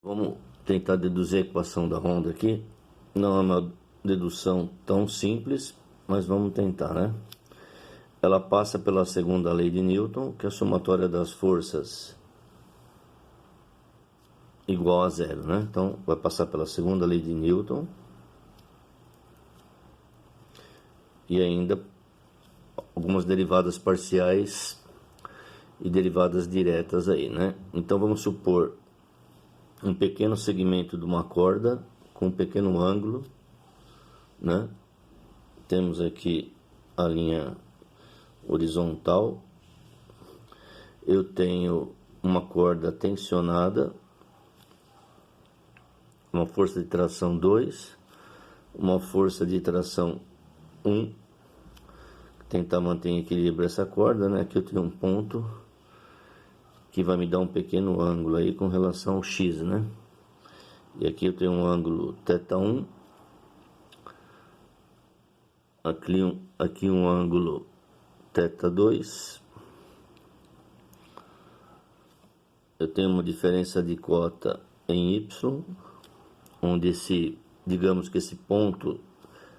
Vamos tentar deduzir a equação da onda aqui. Não é uma dedução tão simples, mas vamos tentar, né? Ela passa pela segunda lei de Newton, que é a somatória das forças igual a zero, né? Então, vai passar pela segunda lei de Newton. E ainda algumas derivadas parciais e derivadas diretas aí, né? Então, vamos supor um pequeno segmento de uma corda com um pequeno ângulo, né? Temos aqui a linha horizontal. Eu tenho uma corda tensionada, uma força de tração 2, uma força de tração 1, tentar manter em equilíbrio essa corda, né? Aqui eu tenho um ponto que vai me dar um pequeno ângulo aí com relação ao x, né? E aqui eu tenho um ângulo θ1, aqui um ângulo θ2. Eu tenho uma diferença de cota em y, onde digamos que esse ponto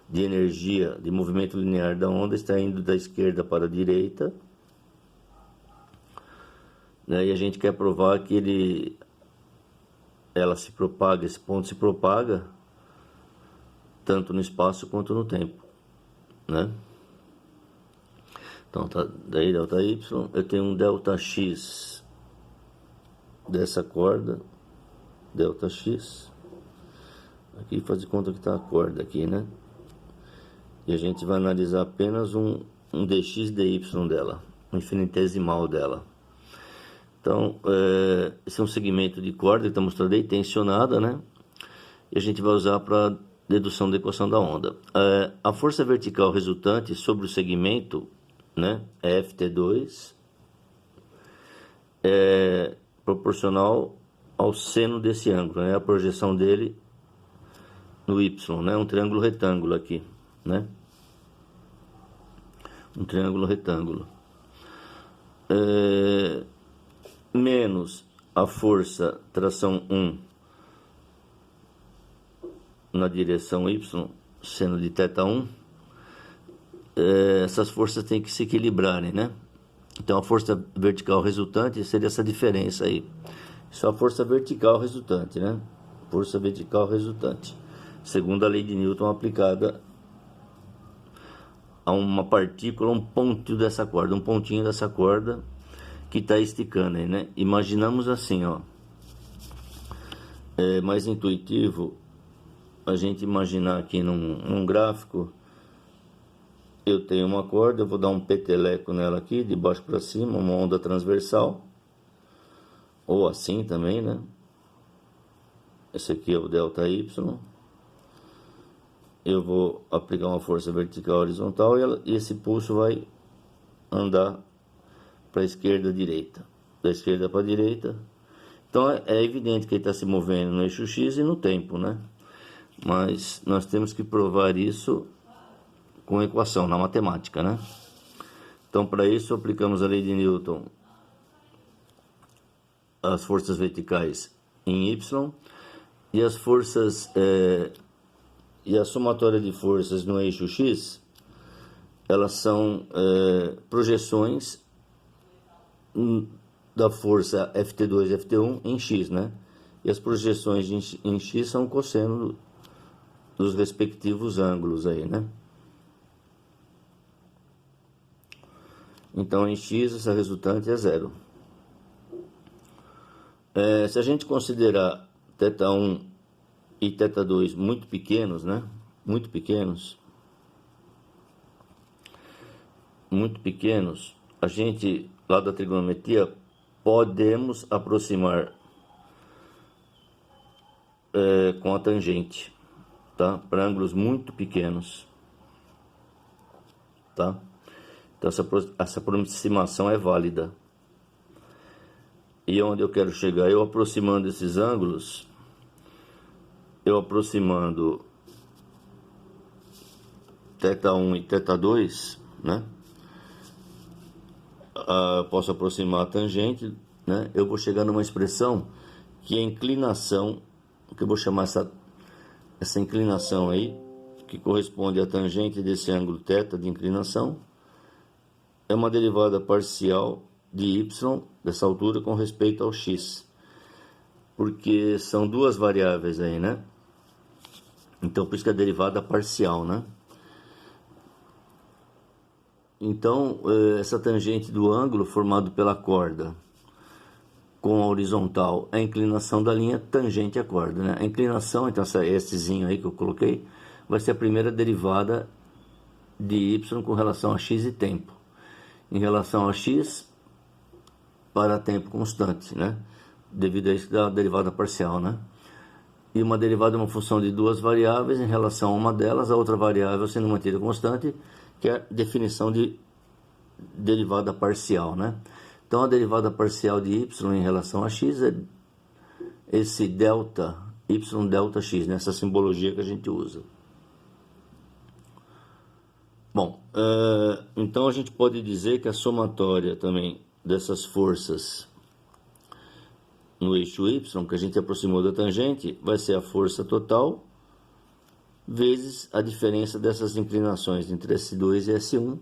de energia, de movimento linear da onda está indo da esquerda para a direita, né? E a gente quer provar que ela se propaga, esse ponto se propaga tanto no espaço quanto no tempo, né? Então, daí delta y, eu tenho um delta x dessa corda, delta x, aqui faz de conta que está a corda aqui, né? E a gente vai analisar apenas um dx dy dela, um infinitesimal dela. Então, esse é um segmento de corda que está mostrando aí, tensionada, né? E a gente vai usar para dedução da equação da onda. A força vertical resultante sobre o segmento, né, é Ft2, é proporcional ao seno desse ângulo, né? A projeção dele no y, né? Um triângulo retângulo aqui, né? Um triângulo retângulo. Menos a força tração 1 na direção y, seno de θ1, essas forças têm que se equilibrarem, né? Então a força vertical resultante seria essa diferença aí. Isso é a força vertical resultante, né? Força vertical resultante, segundo a lei de Newton aplicada a uma partícula, um pontinho dessa corda que está esticando aí, né? Imaginamos assim, ó. É mais intuitivo a gente imaginar aqui num gráfico. Eu tenho uma corda, eu vou dar um peteleco nela aqui, de baixo para cima, uma onda transversal. Ou assim também, né? Esse aqui é o delta y. Eu vou aplicar uma força vertical horizontal e esse pulso vai andar para a esquerda, direita, da esquerda para a direita. Então é evidente que ele está se movendo no eixo x e no tempo, né? Mas nós temos que provar isso com equação, na matemática, né? Então, para isso, aplicamos a lei de Newton, as forças verticais em y, e as forças e a somatória de forças no eixo x, elas são projeções da força Ft2 e Ft1 em x, né? E as projeções em x são cosseno dos respectivos ângulos aí, né? Então, em x, essa resultante é zero. Se a gente considerar θ1 e θ2 muito pequenos, né? Muito pequenos, a gente, lá da trigonometria, podemos aproximar com a tangente, tá? Para ângulos muito pequenos, tá? Então essa aproximação é válida. E onde eu quero chegar? Eu aproximando esses ângulos, eu aproximando θ1 e θ2, né? Posso aproximar a tangente, né? Eu vou chegar numa expressão que a inclinação, que eu vou chamar essa inclinação aí, que corresponde à tangente desse ângulo θ de inclinação, é uma derivada parcial de y dessa altura com respeito ao x, porque são duas variáveis aí, né? Então por isso que é derivada parcial, né? Então essa tangente do ângulo formado pela corda com a horizontal é a inclinação da linha tangente à corda, né? A inclinação, então essezinho aí que eu coloquei, vai ser a primeira derivada de y com relação a x e tempo. Em relação a x, para tempo constante, né? Devido a isso da derivada parcial, né? E uma derivada é uma função de duas variáveis em relação a uma delas, a outra variável sendo mantida constante, que é a definição de derivada parcial, né? Então a derivada parcial de y em relação a x é esse delta, y delta x, nessa simbologia que a gente usa. Bom, então a gente pode dizer que a somatória também dessas forças no eixo y, que a gente aproximou da tangente, vai ser a força total vezes a diferença dessas inclinações entre S2 e S1,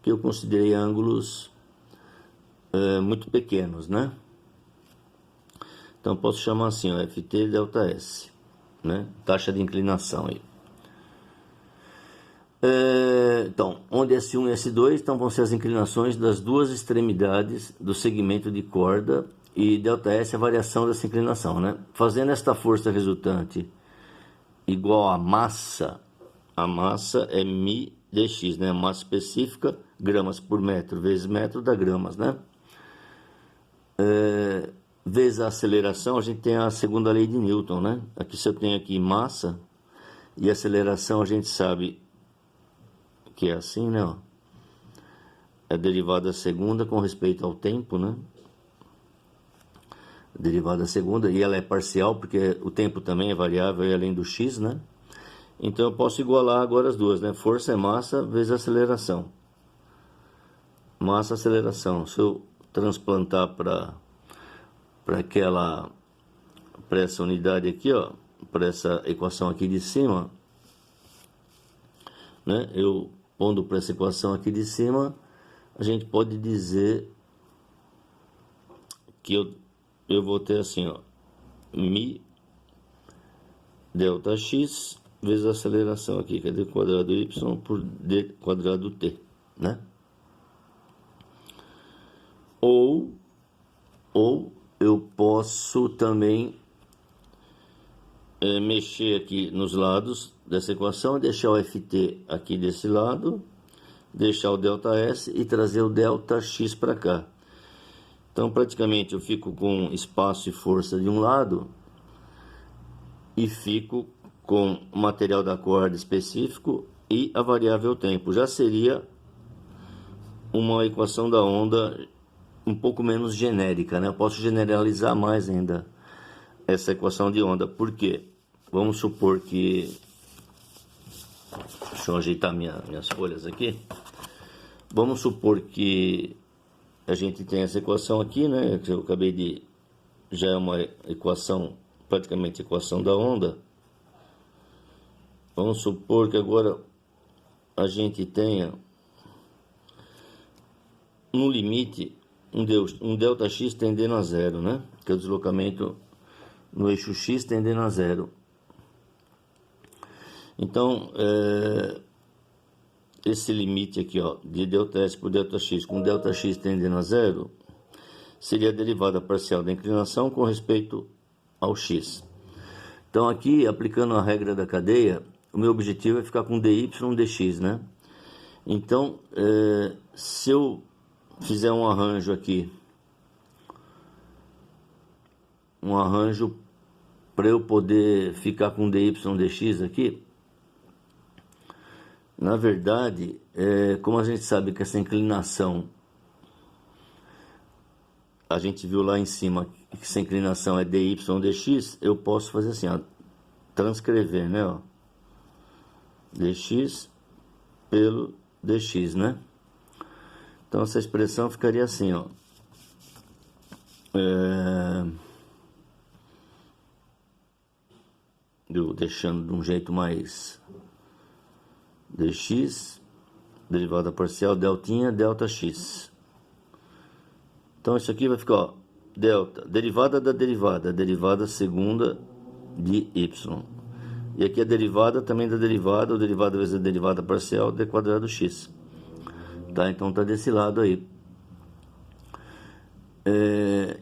que eu considerei ângulos muito pequenos, né? Então posso chamar assim, ó, Ft delta S, né? Taxa de inclinação aí. Então, onde S1 e S2 então, vão ser as inclinações das duas extremidades do segmento de corda, e ΔS é a variação dessa inclinação, né? Fazendo esta força resultante igual a massa é μ dx, né? A massa específica, gramas por metro, vezes metro dá gramas, né? Vezes a aceleração, a gente tem a segunda lei de Newton, né? Aqui se eu tenho aqui massa e aceleração, a gente sabe que é assim, né? Ó. É a derivada segunda com respeito ao tempo, né? A derivada segunda, e ela é parcial, porque o tempo também é variável e além do x, né? Então eu posso igualar agora as duas, né? Força é massa vezes aceleração. Massa, aceleração. Se eu transplantar para essa unidade aqui, ó, para essa equação aqui de cima, né? Eu pondo para essa equação aqui de cima, a gente pode dizer que eu vou ter assim, ó, μ delta x vezes a aceleração aqui, que é d quadrado y por d quadrado t, né? Ou eu posso também mexer aqui nos lados dessa equação e deixar o ft aqui desse lado, deixar o ΔS e trazer o ΔX para cá. Então praticamente eu fico com espaço e força de um lado e fico com o material da corda específico e a variável tempo. Já seria uma equação da onda um pouco menos genérica, né? Eu posso generalizar mais ainda essa equação de onda. Por quê? Vamos supor que... Deixa eu ajeitar minhas folhas aqui. Vamos supor que a gente tem essa equação aqui, né? Que eu acabei de... Já é uma equação, praticamente equação da onda. Vamos supor que agora a gente tenha no limite um ΔX tendendo a zero, né? Que é o deslocamento no eixo X tendendo a zero. Então, esse limite aqui, ó, de ΔS por ΔX com ΔX tendendo a zero, seria a derivada parcial da inclinação com respeito ao X. Então, aqui, aplicando a regra da cadeia, o meu objetivo é ficar com dy dx, né? Então, se eu fizer um arranjo aqui, para eu poder ficar com dy dx aqui, na verdade, como a gente sabe que essa inclinação, a gente viu lá em cima que essa inclinação é dy dx, eu posso fazer assim, ó, transcrever, né, ó, dx pelo dx, né? Então essa expressão ficaria assim, ó, eu deixando de um jeito mais dx, derivada parcial, deltinha, delta x. Então isso aqui vai ficar, ó, delta, derivada da derivada, derivada segunda de y. E aqui a derivada também da derivada, ou derivada vezes a derivada parcial, d quadrado x. Tá, então tá desse lado aí.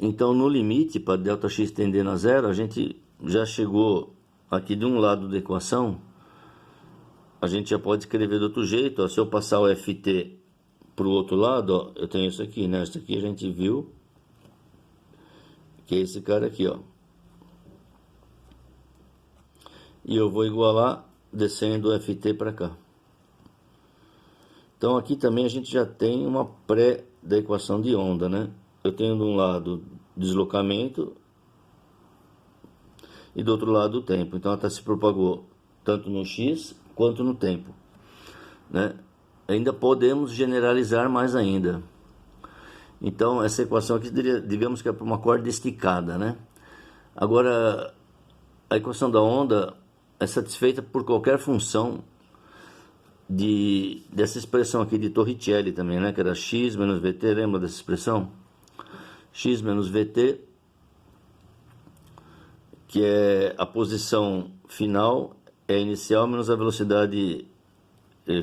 Então no limite, para ΔX tendendo a zero, a gente já chegou aqui de um lado da equação. A gente já pode escrever do outro jeito, ó. Se eu passar o ft para o outro lado, ó, eu tenho isso aqui, né? Isso aqui a gente viu, que é esse cara aqui, ó. E eu vou igualar descendo o ft para cá. Então aqui também a gente já tem uma pré da equação de onda, né? Eu tenho de um lado deslocamento e do outro lado o tempo. Então ela se propagou tanto no x quanto no tempo, né? Ainda podemos generalizar mais ainda. Então essa equação aqui, digamos que é para uma corda esticada, né? Agora a equação da onda é satisfeita por qualquer função dessa expressão aqui de Torricelli também, né? Que era x menos vt, lembra dessa expressão? X menos vt, que é a posição final, é inicial menos a velocidade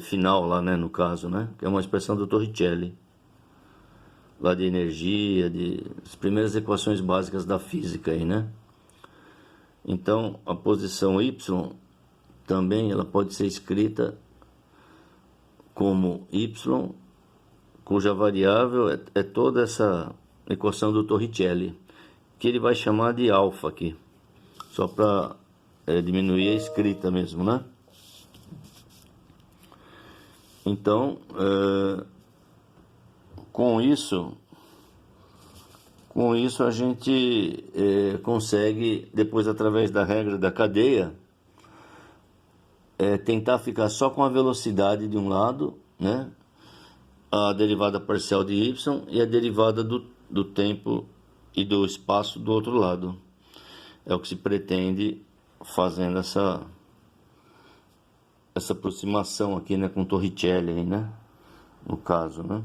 final lá, né? No caso, né? Que é uma expressão do Torricelli, lá de energia, as primeiras equações básicas da física aí, né? Então, a posição y também ela pode ser escrita como y, cuja variável é toda essa equação do Torricelli, que ele vai chamar de alfa aqui, só para diminuir a escrita mesmo, né? Então, com isso a gente consegue, depois através da regra da cadeia, tentar ficar só com a velocidade de um lado, né? A derivada parcial de y e a derivada do tempo e do espaço do outro lado. É o que se pretende fazendo essa aproximação aqui, né, com Torricelli aí, né? No caso, né?